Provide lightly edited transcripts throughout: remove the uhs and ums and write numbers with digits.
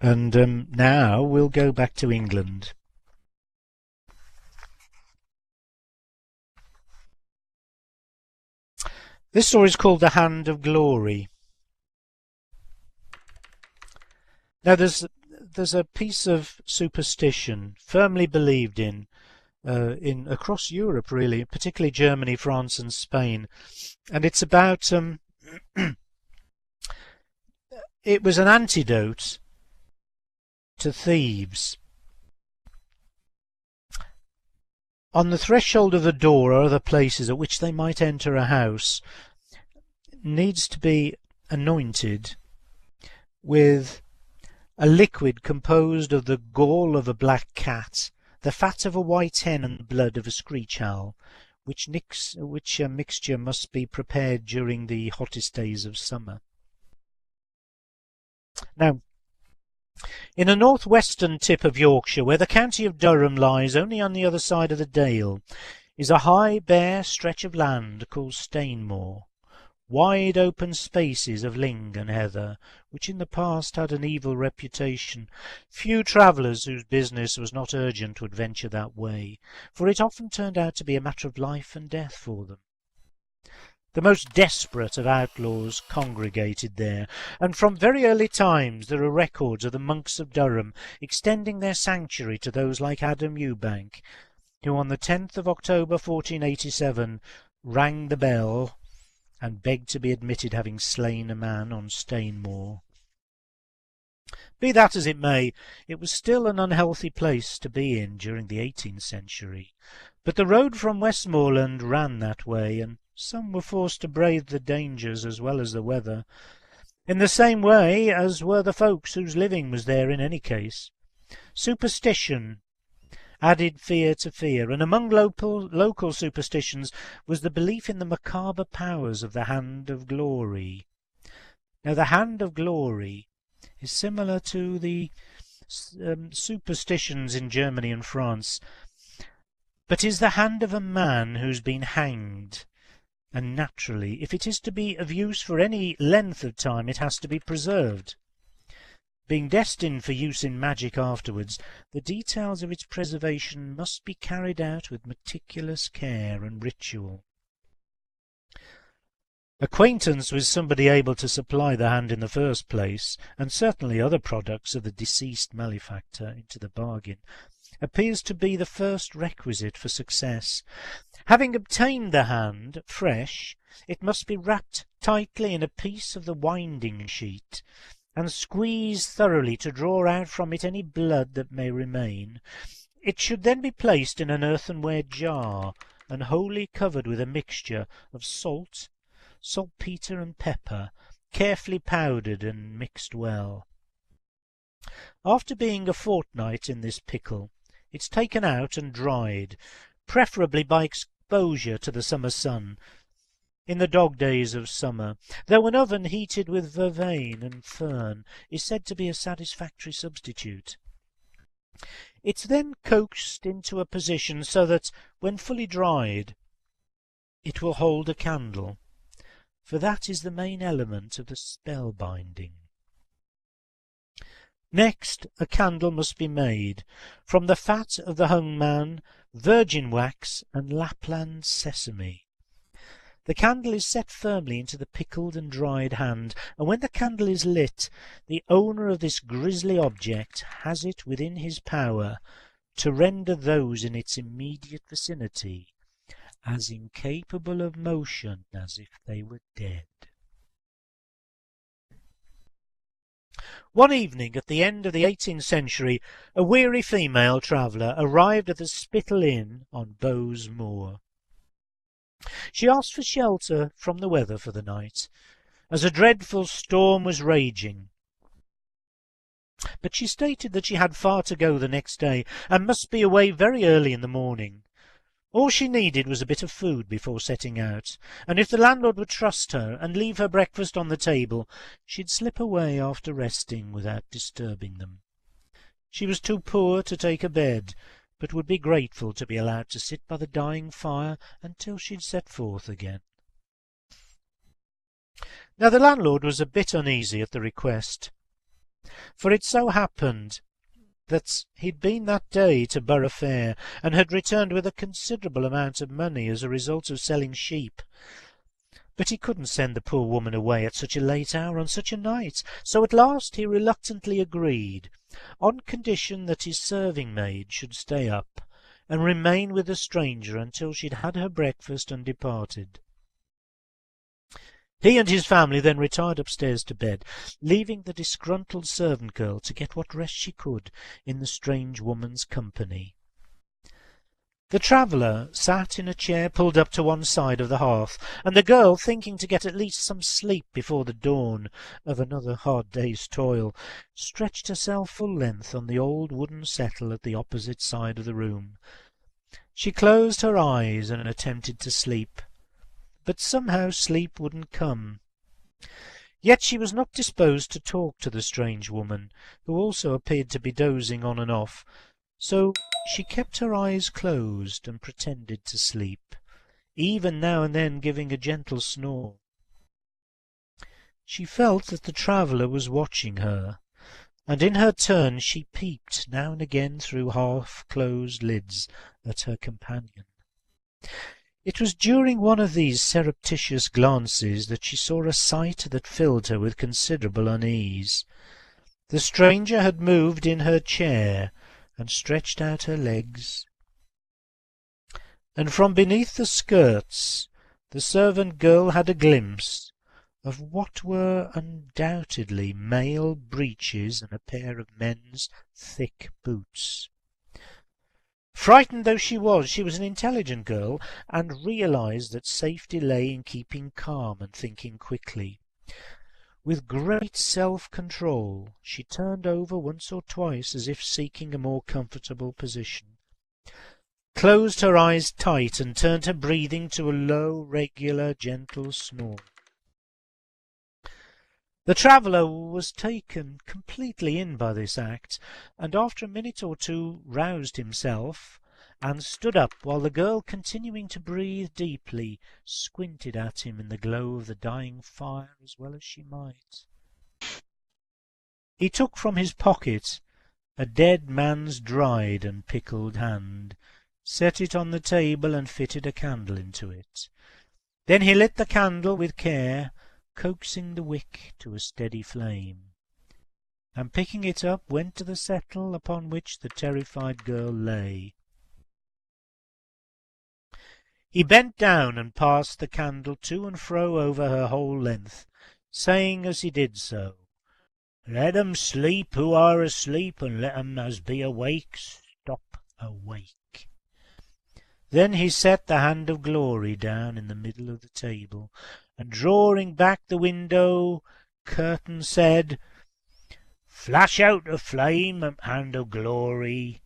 And now we'll go back to England. This story is called The Hand of Glory. Now there's a piece of superstition firmly believed in across Europe, really, particularly Germany, France and Spain, and it's about it was an antidote to thieves. On the threshold of the door or other places at which they might enter a house needs to be anointed with a liquid composed of the gall of a black cat, the fat of a white hen, and the blood of a screech owl, which mixture must be prepared during the hottest days of summer. Now, in a northwestern tip of Yorkshire, where the county of Durham lies only on the other side of the Dale, is a high, bare stretch of land called Stainmoor, wide open spaces of ling and heather, which in the past had an evil reputation. Few travellers whose business was not urgent would venture that way, for it often turned out to be a matter of life and death for them. The most desperate of outlaws congregated there, and from very early times there are records of the monks of Durham extending their sanctuary to those like Adam Ewbank, who on the 10th of October 1487 rang the bell and begged to be admitted, having slain a man on Stainmoor. Be that as it may, it was still an unhealthy place to be in during the 18th century, but the road from Westmoreland ran that way, and some were forced to brave the dangers as well as the weather, in the same way as were the folks whose living was there in any case. Superstition added fear to fear, and among local superstitions was the belief in the macabre powers of the Hand of Glory. Now, the Hand of Glory is similar to the superstitions in Germany and France, but is the hand of a man who's been hanged. And naturally, if it is to be of use for any length of time, it has to be preserved. Being destined for use in magic afterwards, the details of its preservation must be carried out with meticulous care and ritual. Acquaintance with somebody able to supply the hand in the first place, and certainly other products of the deceased malefactor into the bargain, appears to be the first requisite for success. Having obtained the hand fresh, it must be wrapped tightly in a piece of the winding sheet, and squeezed thoroughly to draw out from it any blood that may remain. It should then be placed in an earthenware jar, and wholly covered with a mixture of salt, saltpetre, and pepper, carefully powdered and mixed well. After being a fortnight in this pickle, it's taken out and dried, preferably by exposure to the summer sun, in the dog days of summer, though an oven heated with vervain and fern is said to be a satisfactory substitute. It's then coaxed into a position so that, when fully dried, it will hold a candle, for that is the main element of the spell-binding. Next, a candle must be made from the fat of the hung man, virgin wax, and Lapland sesame. The candle is set firmly into the pickled and dried hand, and when the candle is lit, the owner of this grisly object has it within his power to render those in its immediate vicinity as incapable of motion as if they were dead. One evening at the end of the 18th century, a weary female traveller arrived at the Spittal Inn on Bowes Moor. She asked for shelter from the weather for the night, as a dreadful storm was raging. But she stated that she had far to go the next day, and must be away very early in the morning. All she needed was a bit of food before setting out, and if the landlord would trust her and leave her breakfast on the table, she'd slip away after resting without disturbing them. She was too poor to take a bed, but would be grateful to be allowed to sit by the dying fire until she'd set forth again. Now the landlord was a bit uneasy at the request. For it so happened that he'd been that day to Borough Fair, and had returned with a considerable amount of money as a result of selling sheep. But he couldn't send the poor woman away at such a late hour on such a night, so at last he reluctantly agreed, on condition that his serving-maid should stay up and remain with the stranger until she'd had her breakfast and departed. He and his family then retired upstairs to bed, leaving the disgruntled servant girl to get what rest she could in the strange woman's company. The traveller sat in a chair pulled up to one side of the hearth, and the girl, thinking to get at least some sleep before the dawn of another hard day's toil, stretched herself full length on the old wooden settle at the opposite side of the room. She closed her eyes and attempted to sleep, but somehow sleep wouldn't come. Yet she was not disposed to talk to the strange woman, who also appeared to be dozing on and off, so she kept her eyes closed and pretended to sleep, even now and then giving a gentle snore. She felt that the traveller was watching her, and in her turn she peeped now and again through half-closed lids at her companion. It was during one of these surreptitious glances that she saw a sight that filled her with considerable unease. The stranger had moved in her chair and stretched out her legs, and from beneath the skirts the servant girl had a glimpse of what were undoubtedly male breeches and a pair of men's thick boots. Frightened though she was an intelligent girl, and realized that safety lay in keeping calm and thinking quickly. With great self-control she turned over once or twice as if seeking a more comfortable position, closed her eyes tight, and turned her breathing to a low, regular, gentle snore. The traveller was taken completely in by this act, and after a minute or two roused himself and stood up, while the girl, continuing to breathe deeply, squinted at him in the glow of the dying fire as well as she might. He took from his pocket a dead man's dried and pickled hand, set it on the table, and fitted a candle into it. Then he lit the candle with care, coaxing the wick to a steady flame, and picking it up went to the settle upon which the terrified girl lay. He bent down and passed the candle to and fro over her whole length, saying as he did so, "Let 'em sleep who are asleep, and let 'em as be awake stop awake." Then he set the hand of glory down in the middle of the table, and drawing back the window curtain said, "Flash out the flame, hand of glory."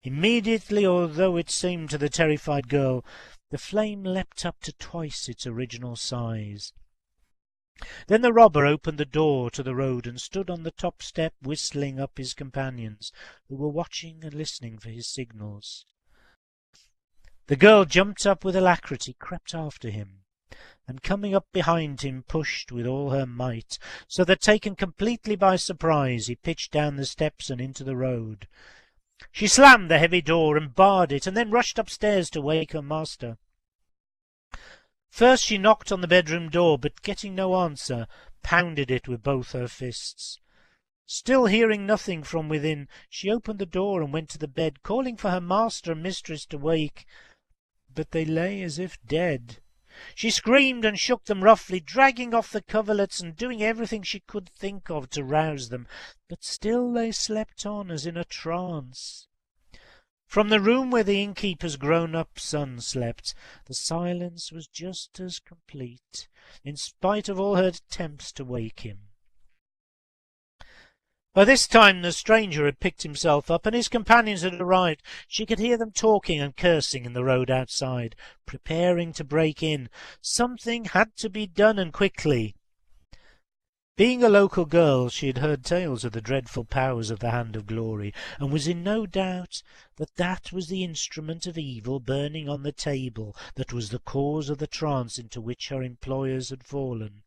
Immediately, although it seemed to the terrified girl, the flame leapt up to twice its original size. Then the robber opened the door to the road and stood on the top step whistling up his companions, who were watching and listening for his signals. The girl jumped up with alacrity, crept after him, and coming up behind him pushed with all her might, so that, taken completely by surprise, he pitched down the steps and into the road. She slammed the heavy door and barred it, and then rushed upstairs to wake her master. First she knocked on the bedroom door, but getting no answer, pounded it with both her fists. Still hearing nothing from within, she opened the door and went to the bed, calling for her master and mistress to wake, but they lay as if dead. She screamed and shook them roughly, dragging off the coverlets and doing everything she could think of to rouse them, but still they slept on as in a trance. From the room where the innkeeper's grown-up son slept, the silence was just as complete, in spite of all her attempts to wake him. By this time the stranger had picked himself up, and his companions had arrived. She could hear them talking and cursing in the road outside, preparing to break in. Something had to be done, and quickly. Being a local girl, she had heard tales of the dreadful powers of the Hand of Glory, and was in no doubt that that was the instrument of evil burning on the table that was the cause of the trance into which her employers had fallen.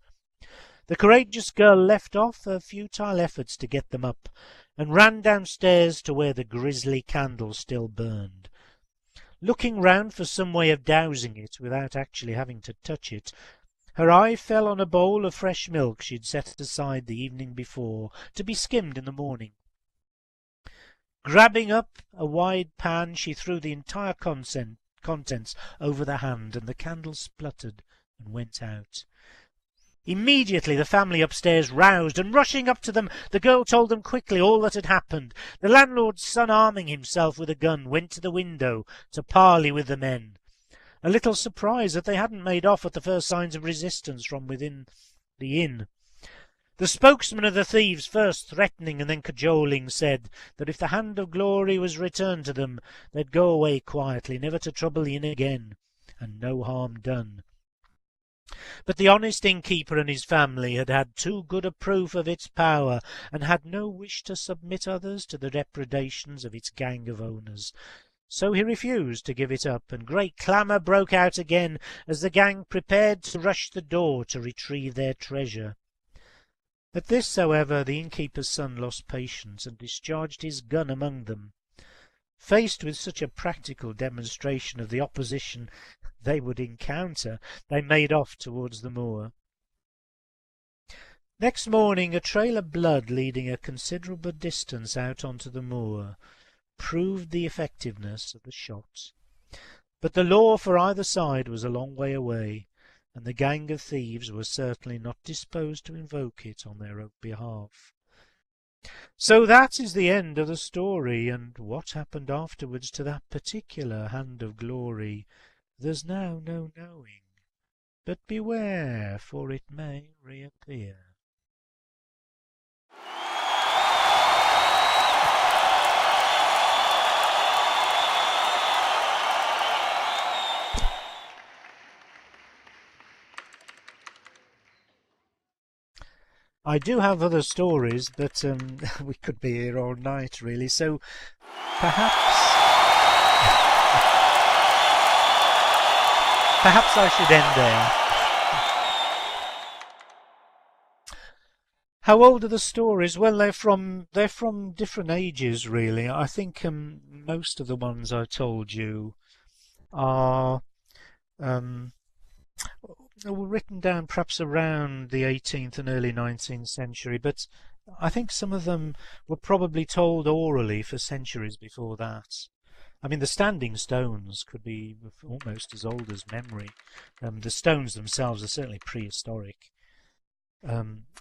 The courageous girl left off her futile efforts to get them up, and ran downstairs to where the grisly candle still burned. Looking round for some way of dousing it without actually having to touch it, her eye fell on a bowl of fresh milk she had set aside the evening before to be skimmed in the morning. Grabbing up a wide pan, she threw the entire contents over the hand, and the candle spluttered and went out. Immediately the family upstairs roused, and rushing up to them, the girl told them quickly all that had happened. The landlord's son, arming himself with a gun, went to the window to parley with the men, a little surprised that they hadn't made off at the first signs of resistance from within the inn. The spokesman of the thieves, first threatening and then cajoling, said that if the hand of glory was returned to them, they'd go away quietly, never to trouble the inn again, and no harm done. But the honest innkeeper and his family had had too good a proof of its power, and had no wish to submit others to the depredations of its gang of owners. So he refused to give it up, and great clamour broke out again as the gang prepared to rush the door to retrieve their treasure. At this, however, the innkeeper's son lost patience and discharged his gun among them. Faced with such a practical demonstration of the opposition they would encounter, they made off towards the moor. Next morning a trail of blood leading a considerable distance out onto the moor proved the effectiveness of the shot. But the law for either side was a long way away, and the gang of thieves were certainly not disposed to invoke it on their own behalf. So that is the end of the story, and what happened afterwards to that particular hand of glory there's now no knowing. But beware, for it may reappear. I do have other stories, but we could be here all night, really, so perhaps I should end there. How old are the stories? Well, they're from different ages, really. I think most of the ones I told you are were written down perhaps around the 18th and early 19th century, but I think some of them were probably told orally for centuries before that. I mean, the standing stones could be almost as old as memory. The stones themselves are certainly prehistoric.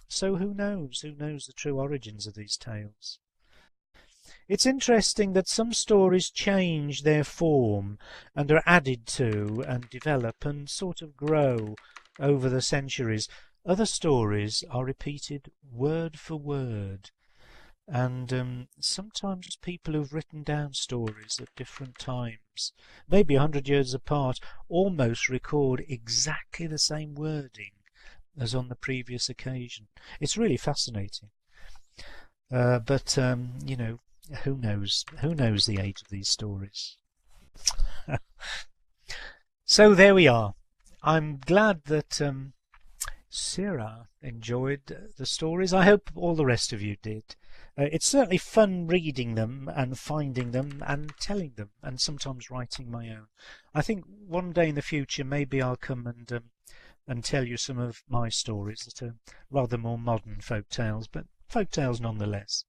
So who knows? Who knows the true origins of these tales? It's interesting that some stories change their form and are added to and develop and sort of grow over the centuries. Other stories are repeated word for word, and sometimes people who've written down stories at different times, maybe 100 years apart, almost record exactly the same wording as on the previous occasion. It's really fascinating. But you know, who knows? Who knows the age of these stories? So there we are. I'm glad that Sarah enjoyed the stories. I hope all the rest of you did. It's certainly fun reading them and finding them and telling them, and sometimes writing my own. I think one day in the future maybe I'll come and tell you some of my stories that are rather more modern folk tales, but folk tales nonetheless.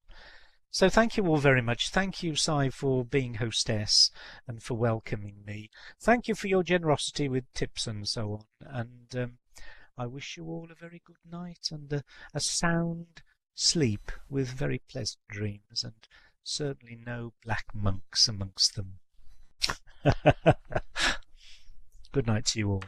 So thank you all very much. Thank you, Si, for being hostess and for welcoming me. Thank you for your generosity with tips and so on. And I wish you all a very good night and a sound sleep with very pleasant dreams, and certainly no black monks amongst them. Good night to you all.